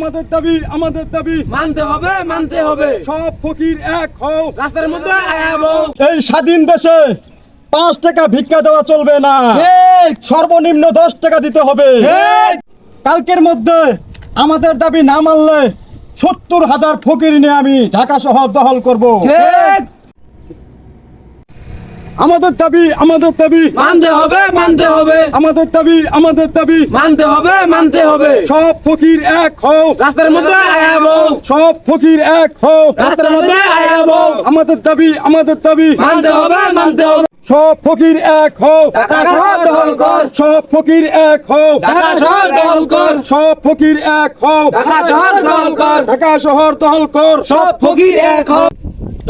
আমাদের দাবি মানতে হবে সব ফকির এক হও, রাস্তার মধ্যে আয়াবো। এই স্বাধীন দেশে 5 টাকা ভিক্ষা দেওয়া চলবে না, সর্বনিম্ন 10 টাকা দিতে হবে। কালকের মধ্যে আমাদের দাবি না মানলে 70,000 ফকির নিয়ে আমি ঢাকা শহর দখল করব। আমাদের দাবি মানতে হবে আমাদের দাবি মানতে হবে সব ফকির এক হও, রাস্তার মধ্যে আয়াবো। সব ফকির এক হও, রাস্তার মধ্যে আয়াবো। আমাদের দাবি মানতে হবে সব ফকির এক হও, ঢাকা শহর দখল কর। সব ফকির এক হও, ঢাকা শহর দখল কর। সব ফকির এক হও, ঢাকা শহর দখল কর। ঢাকা শহর দখল কর। সব ফকির এক হও।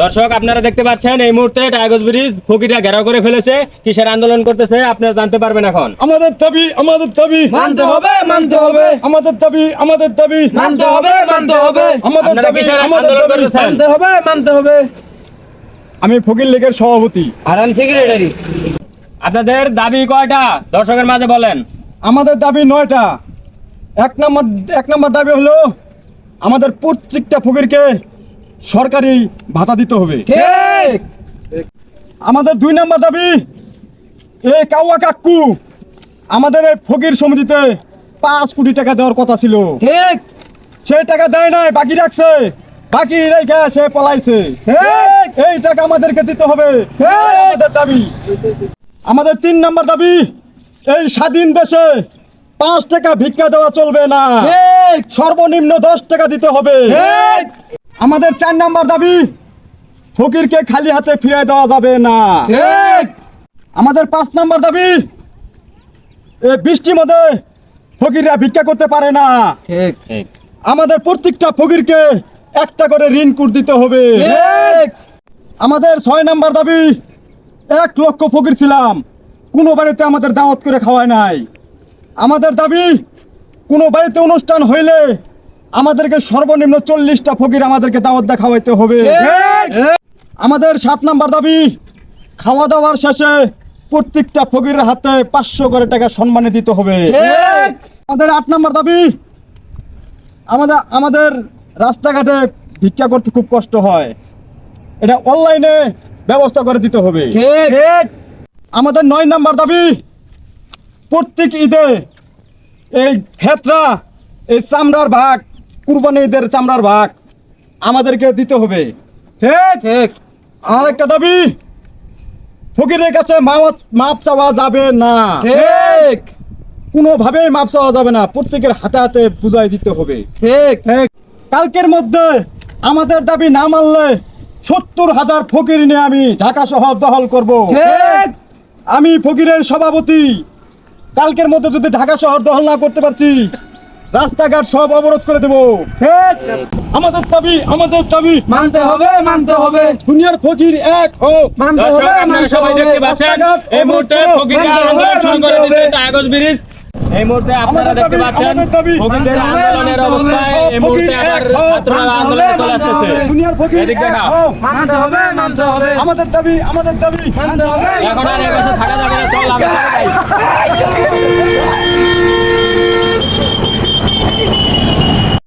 দর্শক, আপনারা দেখতে পাচ্ছেন এই মুহূর্তে টাইগার ব্রিজ ফকিররা ঘেরাও করে ফেলেছে। কিসের আন্দোলন করতেছে আপনারা জানতে পারবেন এখন। আমাদের দাবি মানতে হবে আমাদের দাবি মানতে হবে আমাদের আপনারা দাবি কিসের আন্দোলন করতেছেন? মানতে হবে। আমি ফকির লীগের সভাপতি। আর আমি সেক্রেটারি। আপনাদের দাবি কয়টা দর্শকের মাঝে বলেন। আমাদের দাবি 9টা। এক নম্বর দাবি হলো আমাদের প্রত্যেকটা ফকিরকে সরকারি ভাতা দিতে হবে। ঠিক। আমাদের 2 নম্বর দাবি, এই কাওয়া কাকু আমাদের এই ফকির সমিতিতে 5 কোটি টাকা দেওয়ার কথা ছিল, ঠিক। সেই টাকা দেয় নাই, বাকি রাখছে। বাকি রেখে সে পলাইছে। এই টাকা আমাদেরকে দিতে হবে, আমাদের দাবি। আমাদের 3 নম্বর দাবি, এই স্বাধীন দেশে 5 টাকা ভিক্ষা দেওয়া চলবে না, সর্বনিম্ন 10 টাকা দিতে হবে। আমাদের 4 নম্বর দাবি, ফকিরকে খালি হাতে ফিরিয়ে দেওয়া যাবে না। আমাদের 5 নম্বর দাবি, এই বৃষ্টির মধ্যে ফকিররা ভিক্ষা করতে পারে না, ঠিক। আমাদের প্রত্যেকটা ফকিরকে একটা করে ঋণ কুট দিতে হবে। আমাদের 6 নম্বর দাবি, 1 লক্ষ ফকির ছিলাম, কোনো বাড়িতে আমাদের দাওয়াত করে খাওয়ায় নাই। আমাদের দাবি, কোনো বাড়িতে অনুষ্ঠান হইলে আমাদেরকে সর্বনিম্ন 40টা ফকির আমাদেরকে দাওয়াত দিয়ে খাওয়াইতে হবে। আমাদের 7 নম্বর দাবি, খাওয়া দাওয়ার শেষে প্রত্যেকটা ফকিরের হাতে 500 করে টাকা সম্মানে দিতে হবে। আমাদের 8 নম্বর দাবি, আমাদের রাস্তাঘাটে ভিক্ষা করতে খুব কষ্ট হয়, এটা অনলাইনে ব্যবস্থা করে দিতে হবে। আমাদের 9 নম্বর দাবি, প্রত্যেক ঈদে এই ফেতরা, এই চামড়ার ভাগ, কুরবানি ঈদের চামড়ার ভাগ আমাদেরকে দিতে হবে। ঠিক। আর একটা দাবি, ফকিরের কাছে মাপ চাওয়া যাবে না। ঠিক। কোনোভাবেই মাপ চাওয়া যাবে না, প্রত্যেকের হাতে হাতে বুঝাই দিতে হবে। ঠিক। কালকের মধ্যে আমাদের দাবি না মানলে 70,000 ফকির নিয়ে আমি ঢাকা শহর দখল করব। আমি ফকিরের সভাপতি। কালকের মধ্যে যদি ঢাকা শহর দখল না করতে পারছি, রাস্তাঘাট সব অবরোধ করে দেব। আমাদের দাবি মানতে হবে দুনিয়ার ফকির এক হোক। দর্শক, আপনারা সবাই দেখতে পাচ্ছেন এই মুহূর্তে ফকিররা আন্দোলন শুরু করে দিয়েছে টাইগার ব্রিজ। এই মুহূর্তে আপনারা দেখতে পাচ্ছেন ফকিরদের আন্দোলনের অবস্থায় এই মুহূর্তে আবার ছাত্ররা আন্দোলনে চলে আসতেছে। দুনিয়ার ফকির এদিক দেখাও। মানতে হবে আমাদের দাবি মানতে হবে। এখন আর এই বছর থাকা যাবে না, চল আমরা